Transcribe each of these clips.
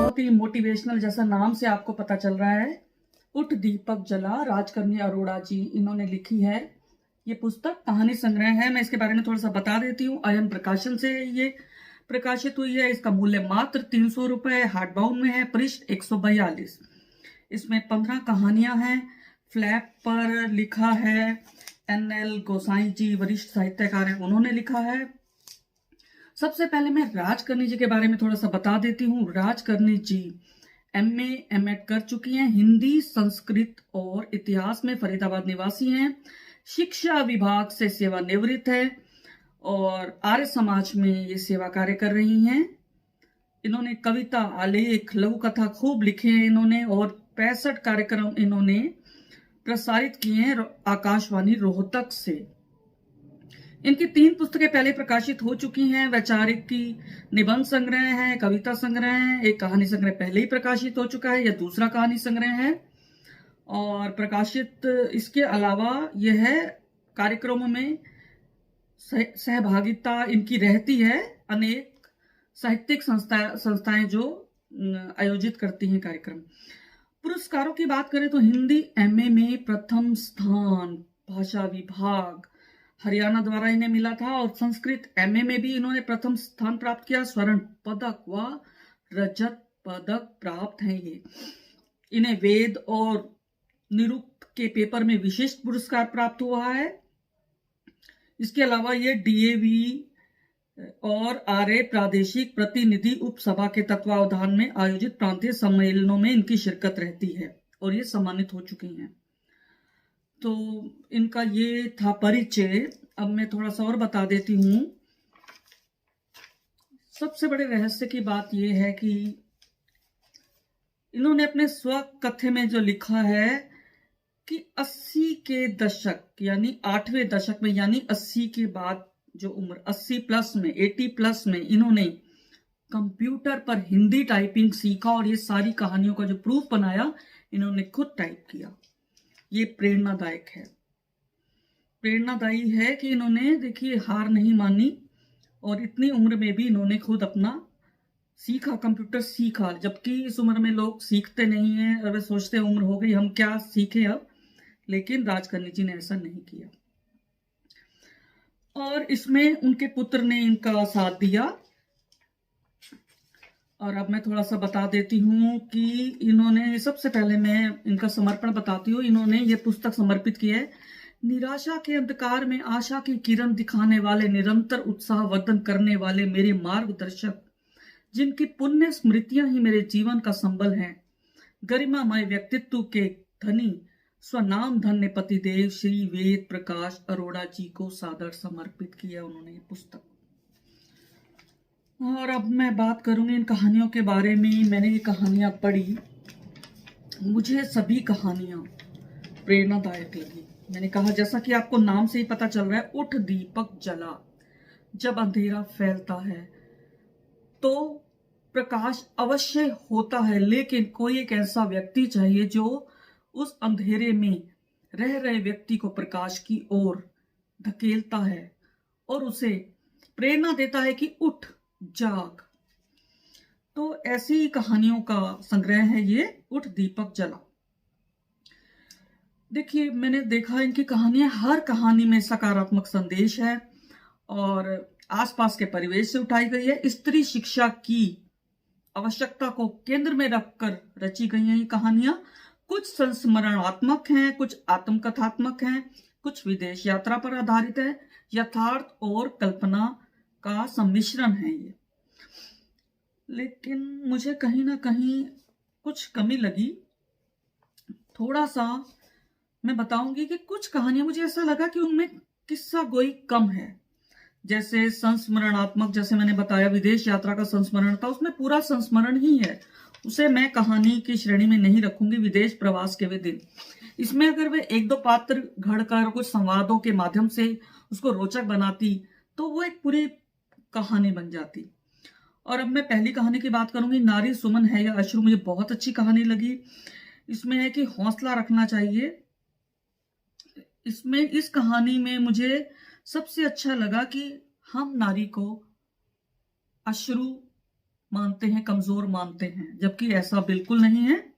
बहुत ही मोटिवेशनल जैसा नाम से आपको पता चल रहा है। उठ दीपक जला, राजकन्या अरोड़ा जी इन्होंने लिखी है। ये पुस्तक कहानी संग्रह है। मैं इसके बारे में थोड़ा सा बता देती हूँ। अयन प्रकाशन से ये प्रकाशित हुई है। इसका मूल्य मात्र 300 रुपए, हार्ड बाउंड में है, पृष्ठ 142। इसमें 15 कहानियां हैं। फ्लैप पर लिखा है NL गोसाई जी, वरिष्ठ साहित्यकार हैं, उन्होंने लिखा है। सबसे पहले मैं राजकर्णी जी के बारे में थोड़ा सा बता देती हूँ। राजकर्णी जी MA M.Ed कर चुकी हैं। हिंदी, संस्कृत और इतिहास में फरीदाबाद निवासी हैं। शिक्षा विभाग से सेवानिवृत्त है और आर्य समाज में ये सेवा कार्य कर रही हैं। इन्होंने कविता, आलेख, लघु कथा खूब लिखे हैं इन्होंने, और 65 कार्यक्रम इन्होंने प्रसारित किए हैं आकाशवाणी रोहतक से। इनकी 3 पुस्तकें पहले प्रकाशित हो चुकी हैं। वैचारिक की निबंध संग्रह है, कविता संग्रह है, एक कहानी संग्रह पहले ही प्रकाशित हो चुका है, यह दूसरा कहानी संग्रह है। और प्रकाशित इसके अलावा यह है कार्यक्रमों में सहभागिता इनकी रहती है। अनेक साहित्यिक संस्थाएं जो आयोजित करती हैं कार्यक्रम। पुरस्कारों की बात करें तो हिंदी MA में प्रथम स्थान भाषा विभाग हरियाणा द्वारा इन्हें मिला था, और संस्कृत MA में भी इन्होंने प्रथम स्थान प्राप्त किया। स्वर्ण पदक व रजत पदक प्राप्त हैं ये। इन्हें वेद और निरुक्त के पेपर में विशिष्ट पुरस्कार प्राप्त हुआ है। इसके अलावा ये DAV और आर्य प्रादेशिक प्रतिनिधि उपसभा के तत्वावधान में आयोजित प्रांतीय सम्मेलनों में इनकी शिरकत रहती है और ये सम्मानित हो चुकी हैं। तो इनका ये था परिचय। अब मैं थोड़ा सा और बता देती हूँ। सबसे बड़े रहस्य की बात यह है कि इन्होंने अपने स्वकथे में जो लिखा है कि 80 के दशक यानी 8वें दशक में, यानी 80 के बाद जो उम्र 80 प्लस में, 80 प्लस में इन्होंने कंप्यूटर पर हिंदी टाइपिंग सीखा और ये सारी कहानियों का जो प्रूफ बनाया इन्होंने खुद टाइप किया। ये प्रेरणादायक है, प्रेरणादायी है कि इन्होंने देखिए हार नहीं मानी और इतनी उम्र में भी इन्होंने खुद अपना सीखा, कंप्यूटर सीखा। जबकि इस उम्र में लोग सीखते नहीं हैं और वे सोचते उम्र हो गई हम क्या सीखें अब, लेकिन राजकर्णी जी ने ऐसा नहीं किया। और इसमें उनके पुत्र ने इनका साथ दिया। और अब मैं थोड़ा सा बता देती हूँ कि इन्होंने, सबसे पहले मैं इनका समर्पण बताती हूँ। इन्होंने ये पुस्तक समर्पित की है निराशा के अंधकार में आशा की किरण दिखाने वाले, निरंतर उत्साहवर्धन करने वाले मेरे मार्गदर्शक, जिनकी पुण्य स्मृतियां ही मेरे जीवन का संबल हैं, गरिमामय व्यक्तित्व के धनी स्वनाम धन्य पतिदेव श्री वेद प्रकाश अरोड़ा जी को सादर समर्पित किया उन्होंने ये पुस्तक। और अब मैं बात करूंगी इन कहानियों के बारे में। मैंने ये कहानियां पढ़ी, मुझे सभी कहानियां प्रेरणादायक लगी। मैंने कहा जैसा कि आपको नाम से ही पता चल रहा है, उठ दीपक जला। जब अंधेरा फैलता है तो प्रकाश अवश्य होता है, लेकिन कोई एक ऐसा व्यक्ति चाहिए जो उस अंधेरे में रह रहे व्यक्ति को प्रकाश की ओर धकेलता है और उसे प्रेरणा देता है कि उठ जाग। तो ऐसी ही कहानियों का संग्रह है ये उठ दीपक जला। देखिए मैंने देखा इनकी कहानियां, हर कहानी में सकारात्मक संदेश है और आसपास के परिवेश से उठाई गई है। स्त्री शिक्षा की आवश्यकता को केंद्र में रखकर रची गई हैं ये कहानियां। कुछ संस्मरणात्मक हैं, कुछ आत्मकथात्मक हैं, कुछ विदेश यात्रा पर आधारित है। यथार्थ और कल्पना का सम्मिश्रण है ये। लेकिन मुझे कहीं ना कहीं कुछ कमी लगी। थोड़ा सा मैं बताऊंगी कि कुछ कहानियां मुझे ऐसा लगा कि उनमें किस्सा गोई कम है। जैसे संस्मरणात्मक, जैसे मैंने बताया विदेश यात्रा का संस्मरण था, उसमें पूरा संस्मरण ही है, उसे मैं कहानी की श्रेणी में नहीं रखूंगी। विदेश प्रवास के वे दिन, इसमें अगर वे 1-2 पात्र घड़कर कुछ संवादों के माध्यम से उसको रोचक बनाती तो वो एक पूरी कहानी बन जाती। और अब मैं पहली कहानी की बात करूंगी, नारी सुमन है या अश्रु। मुझे बहुत अच्छी कहानी लगी। इसमें है कि हौसला रखना चाहिए। इसमें इस कहानी में मुझे सबसे अच्छा लगा कि हम नारी को अश्रु मानते हैं, कमजोर मानते हैं, जबकि ऐसा बिल्कुल नहीं है।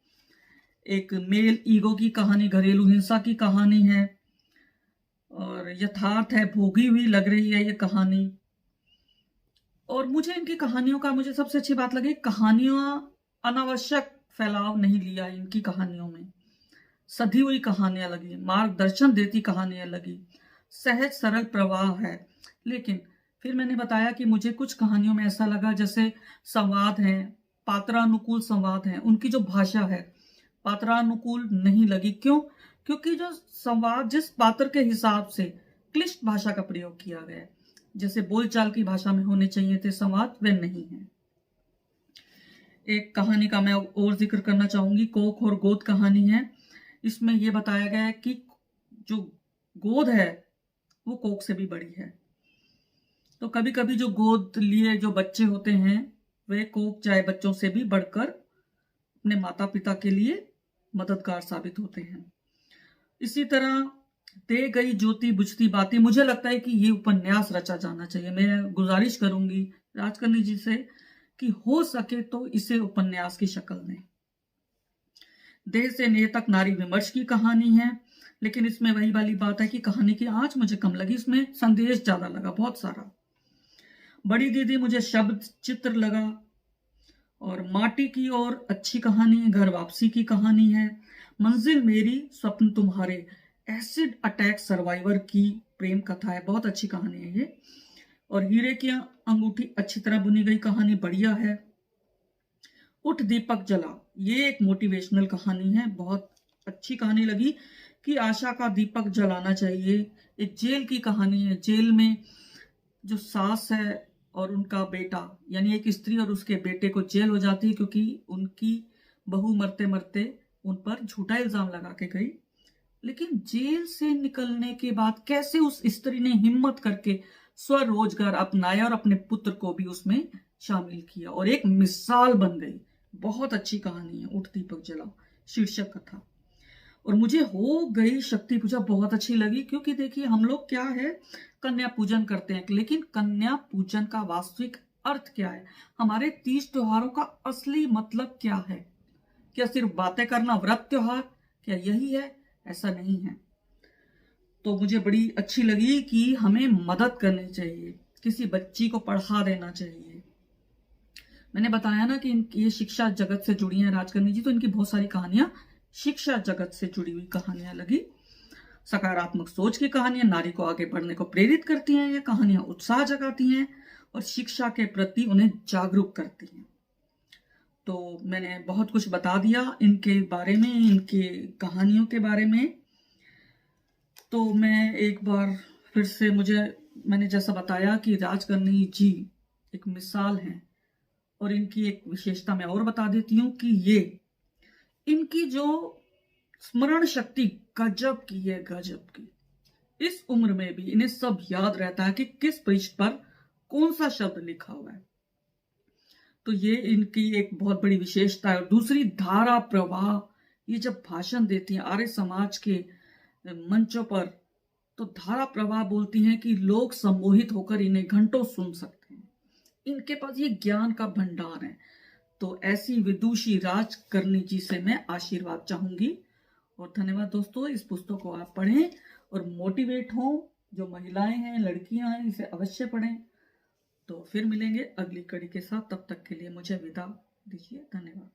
एक मेल ईगो की कहानी, घरेलू हिंसा की कहानी है और यथार्थ है, भोगी हुई लग रही है ये कहानी। और मुझे इनकी कहानियों का, मुझे सबसे अच्छी बात लगी, कहानियां अनावश्यक फैलाव नहीं लिया इनकी कहानियों में। सधी हुई कहानियां लगी, मार्गदर्शन देती कहानियां लगी, सहज सरल प्रवाह है। लेकिन फिर मैंने बताया कि मुझे कुछ कहानियों में ऐसा लगा जैसे संवाद है, पात्रानुकूल संवाद है, उनकी जो भाषा है पात्रानुकूल नहीं लगी। क्यों? क्योंकि जो संवाद जिस पात्र के हिसाब से क्लिष्ट भाषा का प्रयोग किया गया है, जैसे बोलचाल की भाषा में होने चाहिए थे संवाद, वे नहीं है। एक कहानी का मैं और जिक्र करना चाहूंगी, कोख और गोद कहानी है। इसमें यह बताया गया है कि जो गोद है वो कोख से भी बड़ी है। तो कभी कभी जो गोद लिए जो बच्चे होते हैं वे कोख चाहे बच्चों से भी बढ़कर अपने माता पिता के लिए मददगार साबित होते हैं। इसी तरह दे गई ज्योति बुझती बाती, मुझे लगता है कि ये उपन्यास रचा जाना चाहिए। मैं गुजारिश करूंगी राजकर्णी जी से कि हो सके तो इसे उपन्यास की शक्ल में। देह से नेह तक नारी विमर्श की कहानी है, लेकिन इसमें वही वाली बात है कि कहानी की आंच मुझे कम लगी, इसमें संदेश ज्यादा लगा, बहुत सारा। बड़ी दीदी मुझे शब्द चित्र लगा। और माटी की ओर अच्छी कहानी है, घर वापसी की कहानी है। मंजिल मेरी स्वप्न तुम्हारे, एसिड अटैक सर्वाइवर की प्रेम कथा है, बहुत अच्छी कहानी है ये। और हीरे की अंगूठी अच्छी तरह बुनी गई कहानी, बढ़िया है। उठ दीपक जला, ये एक मोटिवेशनल कहानी है, बहुत अच्छी कहानी लगी कि आशा का दीपक जलाना चाहिए। एक जेल की कहानी है, जेल में जो सास है और उनका बेटा, यानी एक स्त्री और उसके बेटे को जेल हो जाती है क्योंकि उनकी बहू मरते मरते उन पर झूठा इल्जाम लगा के गई। लेकिन जेल से निकलने के बाद कैसे उस स्त्री ने हिम्मत करके स्वरोजगार अपनाया और अपने पुत्र को भी उसमें शामिल किया और एक मिसाल बन गई। बहुत अच्छी कहानी है उठ दीपक जला शीर्षक कथा। और मुझे हो गई शक्ति पूजा बहुत अच्छी लगी, क्योंकि देखिए हम लोग क्या है, कन्या पूजन करते हैं, लेकिन कन्या पूजन का वास्तविक अर्थ क्या है? हमारे 30 त्योहारों का असली मतलब क्या है? क्या सिर्फ बातें करना, व्रत त्योहार, क्या यही है? ऐसा नहीं है। तो मुझे बड़ी अच्छी लगी कि हमें मदद करनी चाहिए, किसी बच्ची को पढ़ा देना चाहिए। मैंने बताया ना कि ये शिक्षा जगत से जुड़ी हैं राजकर्णी जी, तो इनकी बहुत सारी कहानियां शिक्षा जगत से जुड़ी हुई कहानियां लगी। सकारात्मक सोच की कहानियां नारी को आगे बढ़ने को प्रेरित करती हैं, ये कहानियां उत्साह जगाती हैं और शिक्षा के प्रति उन्हें जागरूक करती हैं। तो मैंने बहुत कुछ बता दिया इनके बारे में, इनके कहानियों के बारे में। तो मैं एक बार फिर से, मैंने जैसा बताया कि राजकर्णी जी एक मिसाल हैं, और इनकी एक विशेषता मैं और बता देती हूँ कि ये इनकी जो स्मरण शक्ति गजब की है, गजब की। इस उम्र में भी इन्हें सब याद रहता है कि किस पृष्ठ पर कौन सा शब्द लिखा हुआ है। तो ये इनकी एक बहुत बड़ी विशेषता है। और दूसरी, धारा प्रवाह, ये जब भाषण देती हैं आर्य समाज के मंचों पर, तो धारा प्रवाह बोलती हैं कि लोग सम्मोहित होकर इन्हें घंटों सुन सकते हैं। इनके पास ये ज्ञान का भंडार है। तो ऐसी विदुषी राजकर्णी जी से मैं आशीर्वाद चाहूंगी। और धन्यवाद दोस्तों, इस पुस्तक को आप पढ़ें और मोटिवेट हों। जो महिलाएं हैं, लड़कियां हैं, इसे अवश्य पढ़ें। तो फिर मिलेंगे अगली कड़ी के साथ, तब तक के लिए मुझे विदा दीजिए। धन्यवाद।